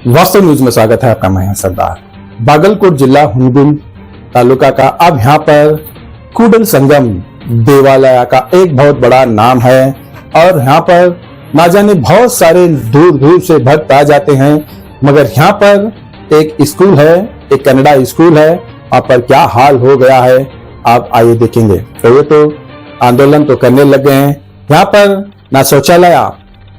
वास्तव न्यूज में स्वागत है आपका। मैं सरदार। बागलकोट जिला हुनगुन तालुका का अब यहाँ पर कूडल संगम देवालय का एक बहुत बड़ा नाम है और यहाँ पर ना जाने बहुत सारे दूर दूर से भक्त आ जाते हैं। मगर यहाँ पर एक स्कूल है, एक कन्नड़ा स्कूल है, वहाँ पर क्या हाल हो गया है आप आइए देखेंगे। तो ये तो आंदोलन तो करने लग गए हैं। यहाँ पर ना शौचालय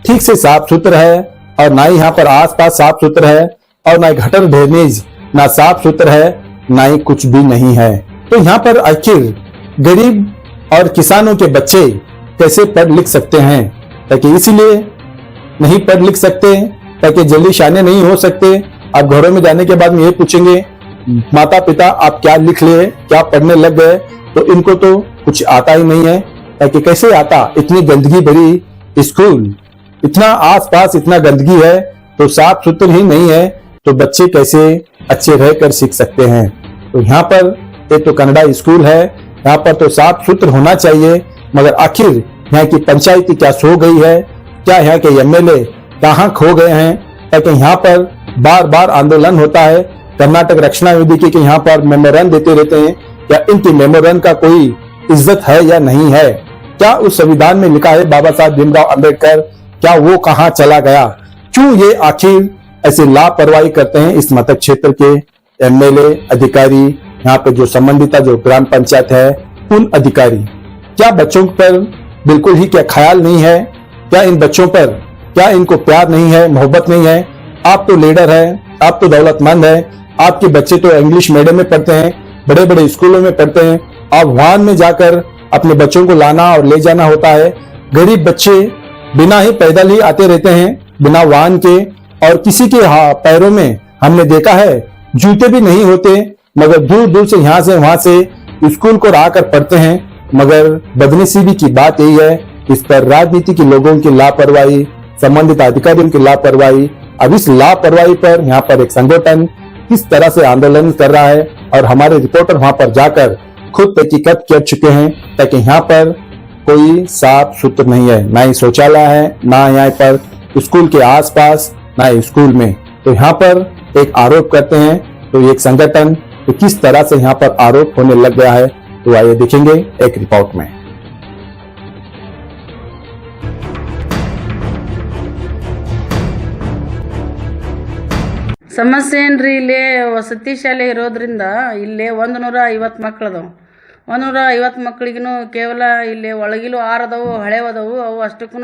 ठीक से साफ सुथरा है और ना ही यहाँ पर आसपास साफ सुथरा है और ना गटर ड्रेनेज ना साफ सुथरा है, ना ही कुछ भी नहीं है। तो यहाँ पर आखिर गरीब और किसानों के बच्चे कैसे पढ़ लिख सकते हैं? ताकि इसलिए नहीं पढ़ लिख सकते ताकि जल्दी शाने नहीं हो सकते। अब घरों में जाने के बाद में ये पूछेंगे माता पिता आप क्या लिख लिए, क्या पढ़ने लग गए? तो इनको तो कुछ आता ही नहीं है। ताकि कैसे आता? इतनी गंदगी भरी स्कूल, इतना आसपास इतना गंदगी है तो साफ सुथरी ही नहीं है, तो बच्चे कैसे अच्छे रहकर सीख सकते हैं? तो यहाँ पर एक तो कन्नड़ा स्कूल है, यहाँ पर तो साफ सुथरा होना चाहिए। मगर आखिर यहाँ की पंचायती क्या सो गई है? क्या यहाँ के एमएलए कहाँ खो गए हैं? ताकि यहाँ पर बार बार आंदोलन होता है। कर्नाटक रक्षणा वेदिका के यहाँ पर मेमोरंडम देते रहते हैं, क्या इनकी मेमोरंडम का कोई इज्जत है या नहीं है? क्या उस संविधान में लिखा है बाबा साहब भीमराव अंबेडकर, क्या वो कहाँ चला गया? क्यों ये आखिर ऐसे लापरवाही करते हैं इस मतक क्षेत्र के एमएलए अधिकारी, यहाँ पे जो संबंधित जो ग्राम पंचायत है उन अधिकारी? क्या बच्चों पर बिल्कुल ही क्या ख्याल नहीं है? क्या इन बच्चों पर क्या इनको प्यार नहीं है, मोहब्बत नहीं है? आप तो लीडर है, आप तो दौलतमंद है, आपके बच्चे तो इंग्लिश मीडियम में पढ़ते हैं, बड़े बड़े स्कूलों में पढ़ते हैं। आप वाहन में जाकर अपने बच्चों को लाना और ले जाना होता है। गरीब बच्चे बिना ही पैदल ही आते रहते हैं, बिना वाहन के। और किसी के पैरों में हमने देखा है जूते भी नहीं होते, मगर दूर दूर से यहाँ से वहां से स्कूल को आकर पढ़ते हैं। मगर बदनसीबी की बात यही है, इस पर राजनीति के लोगों की लापरवाही, संबंधित अधिकारियों की लापरवाही। अब इस लापरवाही पर यहाँ पर एक संगठन किस तरह से आंदोलन कर रहा है और हमारे रिपोर्टर वहां पर जाकर खुद तहकीकात कर चुके हैं। ताकि यहाँ पर कोई साफ सुथरा नहीं है, ना ही शौचालय है, ना यहाँ पर स्कूल के आसपास, ना स्कूल में। तो यहाँ पर एक आरोप करते हैं तो एक संगठन तो किस तरह से यहाँ पर आरोप होने लग गया है, तो आइए देखेंगे एक रिपोर्ट में। ಸಮಸ್ಯೆ ಏನ್ರಿ, ಇಲ್ಲಿ ವಸತಿ ಶಾಲೆ ಇರೋದ್ರಿಂದ ಇಲ್ಲಿ 150 ಮಕ್ಳು ಅದಾವು. 150 ಮಕ್ಳಿಗೂ ಕೇವಲ ಇಲ್ಲಿ ಒಳಗಿಲು 6 ಅದಾವು, ಹಳೆವದವು. ಅವು ಅಷ್ಟಕ್ಕೂ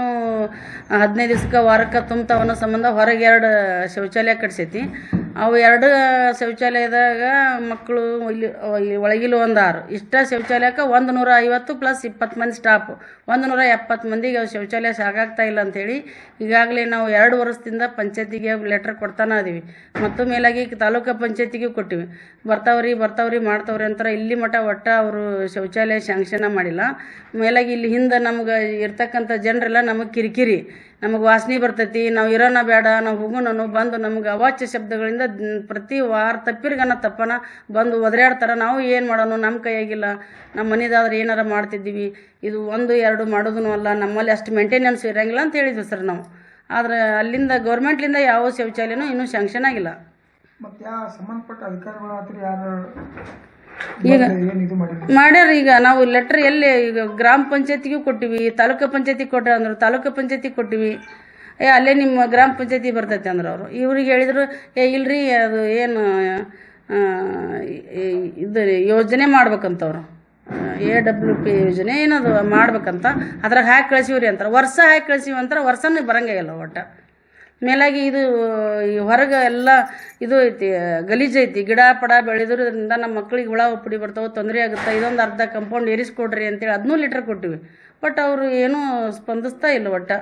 15 ದಿವಸಕ್ಕೆ ವಾರಕ್ಕೆ ತುಂಬ್ತಾವ ಅನ್ನೋ ಸಂಬಂಧ ಹೊರಗೆ 2 ಶೌಚಾಲಯ ಕಟ್ಸೈತಿ. ಅವು 2 ಶೌಚಾಲಯದಾಗ ಮಕ್ಕಳು ಇಲ್ಲಿ ಒಳಗಿಲು 6 ಇಷ್ಟ ಶೌಚಾಲಯಕ್ಕೆ 150 ಪ್ಲಸ್ 20 ಮಂದಿ ಸ್ಟಾಫ್, 170 ಮಂದಿಗೆ ಶೌಚಾಲಯ ಸಾಕಾಗ್ತಾ ಇಲ್ಲ ಅಂಥೇಳಿ ಈಗಾಗಲೇ ನಾವು 2 ವರ್ಷದಿಂದ ಪಂಚಾಯತಿಗೆ ಲೆಟರ್ ಕೊಡ್ತಾನೆ ಇದೀವಿ. ಮತ್ತು ಮೇಲಾಗಿ ತಾಲೂಕು ಪಂಚಾಯತಿಗೆ ಕೊಟ್ಟಿವಿ. ಬರ್ತಾವ್ರಿ ಮಾಡ್ತಾವ್ರಿ ಅಂತಾರೆ. ಇಲ್ಲಿ ಮಠ ಒಟ್ಟ ಅವರು ಶೌಚಾಲಯ ಶಾಂಕ್ಷನ ಮಾಡಿಲ್ಲ. ಮೇಲಾಗಿ ಇಲ್ಲಿ ಹಿಂದೆ ನಮ್ಗೆ ಇರ್ತಕ್ಕಂಥ ಜನರೆಲ್ಲ ನಮಗೆ ಕಿರಿಕಿರಿ, ನಮಗೆ ವಾಸನೆ ಬರ್ತೈತಿ, ನಾವು ಇರೋಣ ಬೇಡ, ನಾವು ಹೋಗೋಣ ಬಂದು ನಮ್ಗೆ ಅವಾಚ್ಯ ಶಬ್ದಗಳಿಂದ ಪ್ರತಿ ವಾರ ತಪ್ಪನ ಬಂದು ಒದರಾಡ್ತಾರೆ. ನಾವು ಏನು ಮಾಡೋಣ, ನಮ್ಮ ಕೈಯಾಗಿಲ್ಲ, ನಮ್ಮ ಮನೆದಾದ್ರೆ ಏನಾರ ಮಾಡ್ತಿದ್ದೀವಿ, ಇದು 1-2 ಮಾಡೋದೂ ಅಲ್ಲ, ನಮ್ಮಲ್ಲಿ ಅಷ್ಟು ಮೇಂಟೆನೆನ್ಸ್ ಇರೋಂಗಿಲ್ಲ ಅಂತ ಹೇಳಿದ್ವಿ ಸರ್ ನಾವು. ಆದರೆ ಅಲ್ಲಿಂದ ಗೌರ್ಮೆಂಟ್ಲಿಂದ ಯಾವ ಶೌಚಾಲಯನೂ ಇನ್ನೂ ಶಾಂಕ್ಷನ್ ಆಗಿಲ್ಲ. ಸಂಬಂಧಪಟ್ಟ ಅಧಿಕಾರಿಗಳು ಹತ್ರ ಯಾರು ಈಗ ಮಾಡ್ಯಾರ. ಈಗ ನಾವು ಲೆಟ್ರ್ ಎಲ್ಲಿ ಈಗ ಗ್ರಾಮ ಪಂಚಾಯತಿಗೂ ಕೊಟ್ಟಿವಿ, ತಾಲೂಕು ಪಂಚಾಯತಿಗೆ ಕೊಟ್ಟ ಅಂದರು, ತಾಲೂಕು ಪಂಚಾಯತಿಗೆ ಕೊಟ್ಟಿವಿ. ಅಲ್ಲೇ ನಿಮ್ಮ ಗ್ರಾಮ ಪಂಚಾಯತಿ ಬರ್ತೈತೆ ಅಂದ್ರೆ ಅವರು ಇವ್ರಿಗೆ ಹೇಳಿದ್ರು, ಇಲ್ರಿ ಅದು ಏನು ಇದು ಯೋಜನೆ ಮಾಡ್ಬೇಕಂತವ್ರು, AWP ಯೋಜನೆ ಏನದು ಮಾಡ್ಬೇಕಂತ, ಅದ್ರಾಗ ಹಾಕಿ ಕಳಿಸಿವ್ರಿ ಅಂತಾರೆ. ವರ್ಷ ಹಾಕಿ ಕಳಿಸಿವಿ ಅಂತಾರೆ, ವರ್ಷನೂ ಬರಂಗೇ ಇಲ್ಲ ಒಟ್ಟು. ಮೇಲಾಗಿ ಇದು ಹೊರಗೆ ಎಲ್ಲ ಇದು ಐತಿ, ಗಲೀಜು ಐತಿ, ಗಿಡ ಪಡ ಬೆಳೆದ್ರಿಂದ ನಮ್ಮ ಮಕ್ಳಿಗೆ ಹುಳ ಉಪ್ಪಡಿ ಬರ್ತಾವೆ, ತೊಂದರೆ ಆಗುತ್ತೆ. ಇದೊಂದು ಅರ್ಧ ಕಂಪೌಂಡ್ ಏರಿಸ್ಕೊಡ್ರಿ ಅಂತೇಳಿ 15 ಲೀಟ್ರ್ ಕೊಟ್ಟಿವಿ. ಬಟ್ ಅವರು ಏನೂ ಸ್ಪಂದಿಸ್ತಾ ಇಲ್ಲ ಒಟ್ಟು.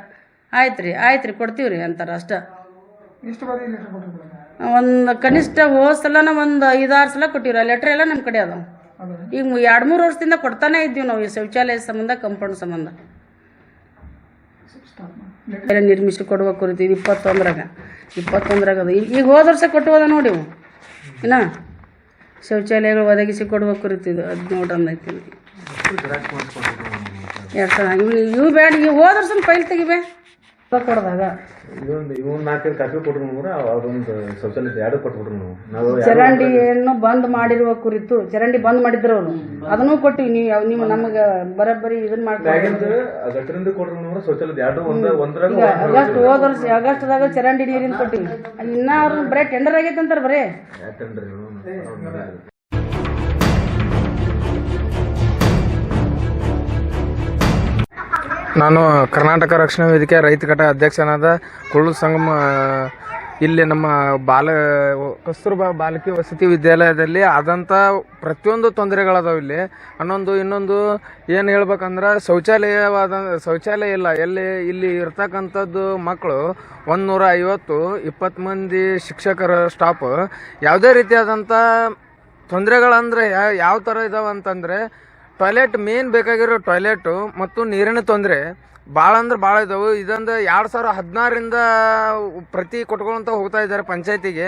ಆಯ್ತು ರೀ ಕೊಡ್ತೀವಿ ರೀ ಅಂತಾರೆ ಅಷ್ಟೇ. ಒಂದು ಕನಿಷ್ಠ ಹೋದ ಸಲನ ಒಂದು 5-6 ಸಲ ಕೊಟ್ಟಿವ್ರಿ. ಆ ಲೆಟ್ರ್ ಎಲ್ಲ ನಮ್ಮ ಕಡೆ ಅದಾವೆ. ಈಗ 2-3 ವರ್ಷದಿಂದ ಕೊಡ್ತಾನೆ ಇದ್ದೀವಿ ನಾವು ಈ ಶೌಚಾಲಯ ಸಂಬಂಧ, ಕಂಪೌಂಡ್ ಸಂಬಂಧ. ನಿರ್ಮಿಸಿ ಕೊಡುವ ಕುರಿತು 21ರಾಗ ಅದು. ಈಗ ಹೋದ ವರ್ಷ ಕೊಟ್ಟುವುದ ನೋಡಿ ಇನ್ನ ಶೌಚಾಲಯಗಳು ಒದಗಿಸಿ ಕೊಡುವ ಕುರಿತು ಇದು 17 ಐತಿ. 2000 ಇವು ಬೇಡ, ಈಗ ಹೋದ ವರ್ಷ ಫೈಲ್ ತೆಗಿಬೇ. ಕೊಡ್ದಾಗ ಇವನ್ 4 ಕಾಪಿ ಕೊಟ್ರು ಅದೊಂದು ಶೌಚಾಲಯ ಎರಡು ಕೊಟ್ಬಿಟ್ರು ನಾವು ಚರಂಡಿಯನ್ನು ಬಂದ್ ಮಾಡಿರುವ ಕುರಿತು ಚರಂಡಿ ಬಂದ್ ಮಾಡಿದ್ರು ಅವ್ರು ಅದನ್ನು ಕೊಟ್ಟಿವಿ ನೀವು ನಮಗೆ ಬರೋಬ್ಬರಿ ಇದನ್ನ ಮಾಡ್ಕೊಂಡು ಗಟ್ಟರಿಂದ ಕೊಟ್ರು ಶೌಚಾಲಯ ಎರಡು ಒಂದ್ರಾಗ ಆಗಸ್ಟ್ ಹೋದ ವರ್ಷ ಆಗಸ್ಟ್ದಾಗ ಚರಂಡಿ ನೀರಿನ ಕೊಟ್ಟಿವಿ ಇನ್ನ ಅವ್ರು ಬರೇ ಟೆಂಡರ್ ಆಗೈತೆ ಅಂತಾರ ಬರೇ ಟೆಂಡರ್ ನಾನು ಕರ್ನಾಟಕ ರಕ್ಷಣಾ ವೇದಿಕೆ ರೈತ ಘಟಕ ಅಧ್ಯಕ್ಷನಾದ ಕುರುಡಲ ಸಂಗಮ ಇಲ್ಲಿ ನಮ್ಮ ಕಸ್ತೂರ್ಬಾ ಬಾಲಕಿ ವಸತಿ ವಿದ್ಯಾಲಯದಲ್ಲಿ ಆದಂಥ ಪ್ರತಿಯೊಂದು ತೊಂದರೆಗಳದಾವ ಇಲ್ಲಿ ಇನ್ನೊಂದು ಏನು ಹೇಳ್ಬೇಕಂದ್ರೆ ಶೌಚಾಲಯ ಇಲ್ಲ ಇಲ್ಲಿ ಇರ್ತಕ್ಕಂಥದ್ದು ಮಕ್ಕಳು 150-20 ಮಂದಿ ಶಿಕ್ಷಕರ ಸ್ಟಾಫ್ ಯಾವುದೇ ರೀತಿಯಾದಂಥ ತೊಂದರೆಗಳಂದ್ರೆ ಯಾವ ಥರ ಇದಾವೆ ಅಂತಂದರೆ ಟಾಯ್ಲೆಟ್ ಮೇನ್ ಬೇಕಾಗಿರೋ ಟಾಯ್ಲೆಟು ಮತ್ತು ನೀರಿನ ತೊಂದರೆ ಭಾಳ ಇದಾವೆ. ಇದೊಂದು 2016ರಿಂದ ಪ್ರತಿ ಕೊಟ್ಕೊಂತ ಹೋಗ್ತಾ ಇದ್ದಾರೆ ಪಂಚಾಯತಿಗೆ.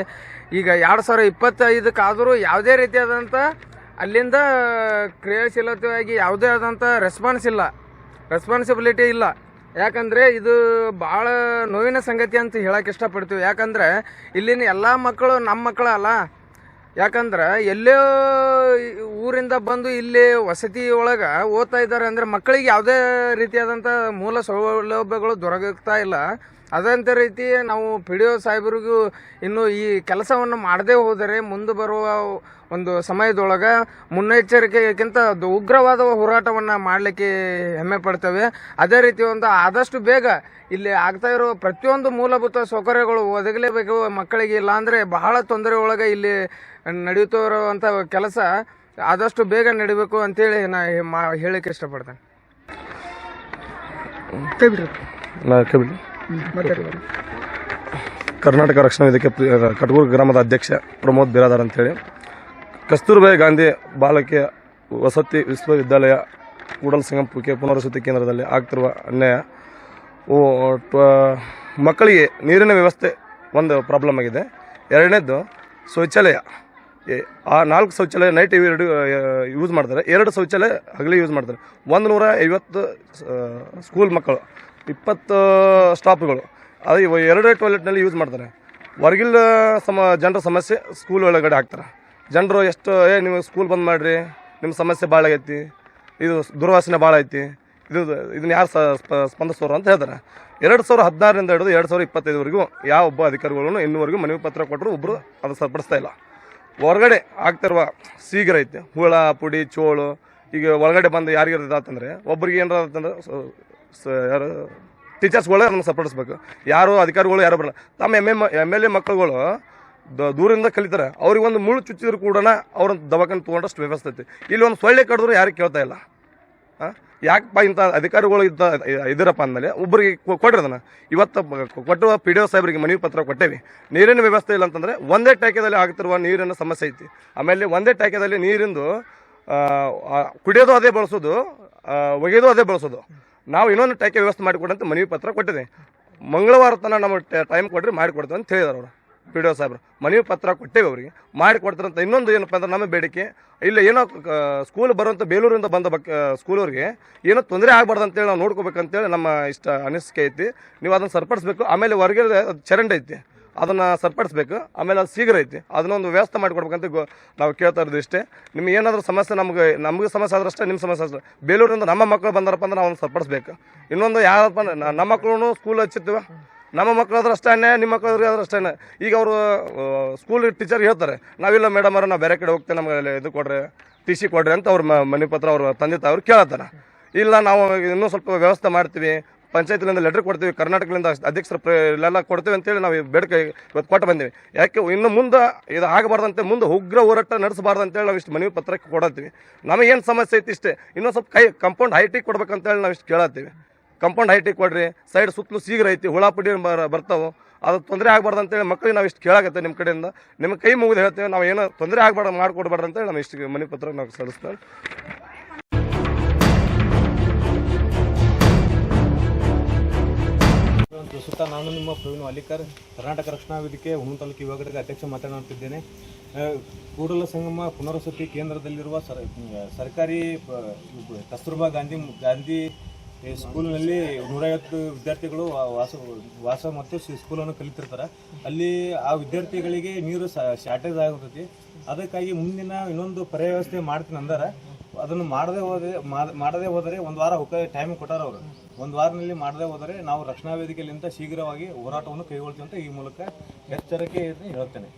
ಈಗ 2025 ಯಾವುದೇ ರೀತಿಯಾದಂಥ ಅಲ್ಲಿಂದ ಕ್ರಿಯಾಶೀಲತೆಯಾಗಿ ಯಾವುದೇ ಆದಂಥ ರೆಸ್ಪಾನ್ಸಿಬಿಲಿಟಿ ಇಲ್ಲ. ಯಾಕಂದರೆ ಇದು ಭಾಳ ನೋವಿನ ಸಂಗತಿ ಅಂತ ಹೇಳಕ್ಕೆ ಇಷ್ಟಪಡ್ತೀವಿ. ಯಾಕಂದರೆ ಇಲ್ಲಿನ ಎಲ್ಲ ಮಕ್ಕಳು ನಮ್ಮ ಮಕ್ಕಳು ಅಲ್ಲ. ಯಾಕಂದ್ರೆ ಎಲ್ಲೋ ಊರಿಂದ ಬಂದು ಇಲ್ಲಿ ವಸತಿ ಒಳಗೆ ಓದ್ತಾ ಇದ್ದಾರೆ ಅಂದರೆ ಮಕ್ಕಳಿಗೆ ಯಾವುದೇ ರೀತಿಯಾದಂಥ ಮೂಲ ಸೌಲಭ್ಯಗಳು ದೊರಕುತ್ತಾ ಇಲ್ಲ. ಅದಂಥ ರೀತಿ ನಾವು PDO ಸಾಹೇಬರಿಗೂ ಇನ್ನು ಈ ಕೆಲಸವನ್ನು ಮಾಡದೇ ಹೋದರೆ ಮುಂದೆ ಬರುವ ಒಂದು ಸಮಯದೊಳಗೆ ಮುನ್ನೆಚ್ಚರಿಕೆಗಿಂತ ಉಗ್ರವಾದ ಹೋರಾಟವನ್ನು ಮಾಡಲಿಕ್ಕೆ ಹೆಮ್ಮೆ ಪಡ್ತೇವೆ. ಅದೇ ರೀತಿ ಆದಷ್ಟು ಬೇಗ ಇಲ್ಲಿ ಆಗ್ತಾ ಇರೋ ಪ್ರತಿಯೊಂದು ಮೂಲಭೂತ ಸೌಕರ್ಯಗಳು ಒದಗಲೇಬೇಕು ಮಕ್ಕಳಿಗೆ. ಇಲ್ಲಾಂದರೆ ಬಹಳ ತೊಂದರೆ ಒಳಗೆ ಇಲ್ಲಿ ನಡೆಯುತ್ತಾ ಇರುವಂಥ ಕೆಲಸ ಆದಷ್ಟು ಬೇಗ ನಡಿಬೇಕು ಅಂತೇಳಿ ನಾ ಹೇಳಕ್ಕೆ ಇಷ್ಟಪಡ್ತೇನೆ. ಕರ್ನಾಟಕ ರಕ್ಷಣಾ ವೇದಿಕೆ ಕಟಗೂರು ಗ್ರಾಮದ ಅಧ್ಯಕ್ಷ ಪ್ರಮೋದ್ ಬಿರಾದಾರ್ ಅಂತೇಳಿ ಕಸ್ತೂರ್ಬಾಯಿ ಗಾಂಧಿ ಬಾಲಕಿ ವಸತಿ ವಿಶ್ವವಿದ್ಯಾಲಯ ಕೂಡಲ ಸಂಗಮ ಪುನರ್ವಸತಿ ಕೇಂದ್ರದಲ್ಲಿ ಆಗ್ತಿರುವ ಅನ್ಯಾಯ ಮಕ್ಕಳಿಗೆ ನೀರಿನ ವ್ಯವಸ್ಥೆ ಒಂದು ಪ್ರಾಬ್ಲಮ್ ಆಗಿದೆ. ಎರಡನೇದ್ದು ಶೌಚಾಲಯ. ಆ 4 ಶೌಚಾಲಯ ನೈಟ್ ಯೂಸ್ ಮಾಡ್ತಾರೆ, 2 ಶೌಚಾಲಯ ಹಗಲಿ ಯೂಸ್ ಮಾಡ್ತಾರೆ. 150 ಸ್ಕೂಲ್ ಮಕ್ಕಳು, 20 ಸ್ಟಾಫ್ಗಳು ಅದು 2 ಟಾಯ್ಲೆಟ್ನಲ್ಲಿ ಯೂಸ್ ಮಾಡ್ತಾರೆ. ಹೊರಗಿಲ್ಲ ಜನರ ಸಮಸ್ಯೆ ಸ್ಕೂಲ್ ಒಳಗಡೆ ಹಾಕ್ತಾರೆ. ಜನರು ಎಷ್ಟು ನೀವು ಸ್ಕೂಲ್ ಬಂದ್ ಮಾಡಿರಿ, ನಿಮ್ಮ ಸಮಸ್ಯೆ ಭಾಳ ಆಗೈತಿ, ಇದು ದುರ್ವಾಸನೆ ಭಾಳ ಐತಿ, ಇದನ್ನ ಯಾರು ಸ್ಪಂದಿಸೋರು ಅಂತ ಹೇಳ್ತಾರೆ. 2016ರಿಂದ ಹಿಡಿದು 2025ವರೆಗೂ ಯಾವ ಒಬ್ಬ ಅಧಿಕಾರಿಗಳನ್ನು ಇನ್ನೂವರೆಗೂ ಮನವಿ ಪತ್ರ ಕೊಟ್ಟರು ಒಬ್ಬರು ಅದು ಸರಿಪಡಿಸ್ತಾ ಇಲ್ಲ. ಹೊರಗಡೆ ಆಗ್ತಿರುವ ಸೀಗರ ಐತೆ, ಹುಳ ಪುಡಿ ಚೋಳು. ಈಗ ಒಳಗಡೆ ಬಂದು ಯಾರಿಗಿರ್ತಂದ್ರೆ ಒಬ್ಬರಿಗೆ ಏನಾರ ಅಂತಂದ್ರೆ ಯಾರು ಟೀಚರ್ಸ್ಗಳೇ ಅದನ್ನು ಸರಿಪಡಿಸ್ಬೇಕು. ಯಾರು ಅಧಿಕಾರಿಗಳು ಯಾರು ಬರಲ್ಲ. ತಮ್ಮ MLA ಮಕ್ಕಳುಗಳು ದೂರಿಂದ ಕಲಿತಾರೆ. ಅವ್ರಿಗೆ ಒಂದು ಮುಳ್ಳು ಚುಚ್ಚಿದ್ರು ಕೂಡ ಅವ್ರನ್ನ ದವಾಖಾನೆ ತೊಗೊಂಡಷ್ಟು ವ್ಯವಸ್ಥೆ ಐತಿ. ಇಲ್ಲಿ ಒಂದು ಸೊಳ್ಳೆ ಕಡಿದ್ರು ಯಾರಿಗೆ ಕೇಳ್ತಾ ಇಲ್ಲ. ಯಾಕಪ್ಪ ಇಂಥ ಅಧಿಕಾರಿಗಳು ಇದ್ದೀರಪ್ಪ ಅಂದಮೇಲೆ ಒಬ್ಬರಿಗೆ ಕೊಡ್ರಿ ಅದನ್ನು. ಇವತ್ತು ಕೊಟ್ಟುವ PDO ಸಾಹೇಬರಿಗೆ ಮನವಿ ಪತ್ರ ಕೊಟ್ಟೇವಿ. ನೀರಿನ ವ್ಯವಸ್ಥೆ ಇಲ್ಲ ಅಂತಂದರೆ ಒಂದೇ ಟ್ಯಾಂಕ್ಯದಲ್ಲಿ ಆಗ್ತಿರುವ ನೀರಿನ ಸಮಸ್ಯೆ ಐತಿ. ಆಮೇಲೆ ಒಂದೇ ಟ್ಯಾಂಕ್ಯದಲ್ಲಿ ನೀರಿಂದು ಕುಡಿಯೋದು ಅದೇ ಬಳಸೋದು, ಒಗೆಯೋದು ಅದೇ ಬಳಸೋದು. ನಾವು ಇನ್ನೊಂದು ಟ್ಯಾಂಕ್ಯ ವ್ಯವಸ್ಥೆ ಮಾಡಿಕೊಡಂತ ಮನವಿ ಪತ್ರ ಕೊಟ್ಟಿದೆ. ಮಂಗಳವಾರ ತನಕ ನಮಗೆ ಟೈಮ್ ಕೊಡ್ರಿ ಮಾಡಿಕೊಡ್ತೇವೆ ಅಂತ ಹೇಳಿದಾರೆ ಅವರು PDO ಸಾಹೇಬ್ರು. ಮನವಿ ಪತ್ರ ಕೊಟ್ಟೇವೆ ಅವರಿಗೆ, ಮಾಡಿಕೊಡ್ತಾರಂತ. ಇನ್ನೊಂದು ಏನಪ್ಪ ಅಂದ್ರೆ ನಮ್ಮ ಬೇಡಿಕೆ ಇಲ್ಲ, ಏನೋ ಸ್ಕೂಲ್ ಬರುವಂಥ ಬೇಲೂರಿಂದ ಬಂದ ಸ್ಕೂಲವ್ರಿಗೆ ಏನೋ ತೊಂದರೆ ಆಗಬಾರ್ದು ಅಂತೇಳಿ ನಾವು ನೋಡ್ಕೋಬೇಕಂತೇಳಿ ನಮ್ಮ ಇಷ್ಟ ಅನಿಸಿಕೆ ಐತಿ. ನೀವು ಅದನ್ನು ಸರಿಪಡಿಸ್ಬೇಕು. ಆಮೇಲೆ ಹೊರಗೆ ಚರಂಡಿ ಐತಿ, ಅದನ್ನು ಸರಿಪಡಿಸ್ಬೇಕು. ಆಮೇಲೆ ಅದು ಶೀಘ್ರ ಐತಿ, ಅದನ್ನೊಂದು ವ್ಯವಸ್ಥೆ ಮಾಡಿಕೊಡ್ಬೇಕಂತ ನಾವು ಕೇಳ್ತಾ ಇರೋದು ಇಷ್ಟೇ. ನಿಮ್ಗೆ ಏನಾದರೂ ಸಮಸ್ಯೆ ನಮಗೆ ಸಮಸ್ಯೆ ಆದ್ರೆ ಅಷ್ಟೇ, ನಿಮ್ಮ ಸಮಸ್ಯೆ ಅಷ್ಟೇ. ಬೇಲೂರಿಂದ ನಮ್ಮ ಮಕ್ಕಳು ಬಂದಾರಪ್ಪ ಅಂದ್ರೆ ನಾವು ಸರಿಪಡಿಸ್ಬೇಕು. ಇನ್ನೊಂದು ಯಾರಪ್ಪ ನಮ್ಮ ಮಕ್ಕಳು ಸ್ಕೂಲ್ ಹಚ್ಚಿರ್ತೀವ, ನಮ್ಮ ಮಕ್ಕಳಾದ್ರೂ ಅಷ್ಟೇ, ನಿಮ್ಮ ಮಕ್ಕಳಾದ್ರೂ ಆದ್ರೂ ಅಷ್ಟೇ. ಈಗ ಅವರು ಸ್ಕೂಲ್ ಟೀಚರ್ ಹೇಳ್ತಾರೆ, ನಾವಿಲ್ಲ ಮೇಡಮ್ ಅವ್ರ ನಾವು ಬೇರೆ ಕಡೆ ಹೋಗ್ತೇವೆ, ನಮಗೆ ಇದು ಕೊಡ್ರಿ, TC ಕೊಡ್ರಿ ಅಂತ ಅವ್ರ ಮನೆ ಪತ್ರ ಅವ್ರ ತಂದೆ ತಾವ್ರು ಕೇಳತ್ತಾರೆ. ಇಲ್ಲ ನಾವು ಇನ್ನೂ ಸ್ವಲ್ಪ ವ್ಯವಸ್ಥೆ ಮಾಡ್ತೀವಿ, ಪಂಚಾಯತ್ಲಿಂದ ಲೆಟರ್ ಕೊಡ್ತೀವಿ, ಕರ್ನಾಟಕದಿಂದ ಅಧ್ಯಕ್ಷರ ಇಲ್ಲೆಲ್ಲ ಕೊಡ್ತೀವಿ ಅಂತೇಳಿ ನಾವು ಬೇಡಿಕೆ ಇವತ್ತು ಕೊಟ್ಟು ಬಂದೀವಿ. ಯಾಕೆ ಇನ್ನು ಮುಂದೆ ಇದು ಆಗಬಾರ್ದಂತೆ, ಮುಂದೆ ಉಗ್ರ ಹೋರಾಟ ನಡೆಸಬಾರ್ದು ಅಂತೇಳಿ ನಾವು ಇಷ್ಟು ಮನವಿ ಪತ್ರಕ್ಕೆ ಕೊಡತ್ತೀವಿ. ನಮಗೇನು ಸಮಸ್ಯೆ ಐತಿ ಇಷ್ಟೇ, ಇನ್ನೊಂದು ಸ್ವಲ್ಪ ಕಂಪೌಂಡ್ ಹೈಟಿಗೆ ಕೊಡ್ಬೇಕಂತೇಳಿ ನಾವು ಇಷ್ಟು ಕೇಳತ್ತೀವಿ. ಕಂಪೌಂಡ್ ಹೈಟಿಗೆ ಕೊಡ್ರಿ, ಸೈಡ್ ಸುತ್ತಲೂ ಶೀಘ್ರ ಐತಿ, ಹುಳ ಪುಡಿ ಬರ್ತಾವೆ, ಅದು ತೊಂದರೆ ಆಗಬಾರ್ದು ಅಂತೇಳಿ ಮಕ್ಕಳಿಗೆ ನಾವು ಇಷ್ಟು ಕೇಳಾಗತ್ತೆ. ನಿಮ್ಮ ಕಡೆಯಿಂದ ನಿಮ್ಮ ಕೈ ಮುಗಿದು ಹೇಳ್ತೇವೆ, ನಾವು ಏನೋ ತೊಂದರೆ ಆಗಬಾರ್ದು ಮಾಡಿಕೊಡ್ಬಾರ್ದು ಅಂತೇಳಿ ನಾವು ಇಷ್ಟು ಮನವಿ ಪತ್ರ ನಾವು ಸಲ್ಲಿಸ್ತೇವೆ. ಸುತ್ತ ನಾನು ನಿಮ್ಮ ಪ್ರವೀಣ್ ವಾಲಿಕರ್, ಕರ್ನಾಟಕ ರಕ್ಷಣಾ ವೇದಿಕೆ ಹುಣಸೂರು ತಾಲೂಕು ಯುವ ಘಟಕದ ಅಧ್ಯಕ್ಷ ಮಾತನಾಡುತ್ತಿದ್ದೇನೆ. ಕೂಡಲ ಸಂಗಮ ಪುನರ್ವಸತಿ ಕೇಂದ್ರದಲ್ಲಿರುವ ಸರ್ಕಾರಿ ಕಸ್ತೂರ್ಬಾ ಗಾಂಧಿ ಈ ಸ್ಕೂಲಿನಲ್ಲಿ 150 ವಿದ್ಯಾರ್ಥಿಗಳು ವಾಸ ಮತ್ತು ಸ್ಕೂಲನ್ನು ಕಲಿತಿರ್ತಾರೆ. ಅಲ್ಲಿ ಆ ವಿದ್ಯಾರ್ಥಿಗಳಿಗೆ ನೀರು ಶಾರ್ಟೇಜ್ ಆಗಿರ್ತೈತಿ. ಅದಕ್ಕಾಗಿ ಮುಂದಿನ ಇನ್ನೊಂದು ಪರ್ಯಾಯ ವ್ಯವಸ್ಥೆ ಮಾಡ್ತೀನಿ ಅಂದರೆ ಅದನ್ನು ಮಾಡದೇ ಹೋದರೆ 1 ವಾರ ಟೈಮ್ ಕೊಟ್ಟಾರ ಅವರು. 1 ವಾರದಲ್ಲಿ ಮಾಡದೇ ಹೋದರೆ ನಾವು ರಕ್ಷಣಾ ವೇದಿಕೆಯಲ್ಲಿಂದ ಶೀಘ್ರವಾಗಿ ಹೋರಾಟವನ್ನು ಕೈಗೊಳ್ತೀವಿ ಅಂತ ಈ ಮೂಲಕ ಎಚ್ಚರಿಕೆ ಹೇಳ್ತೇನೆ.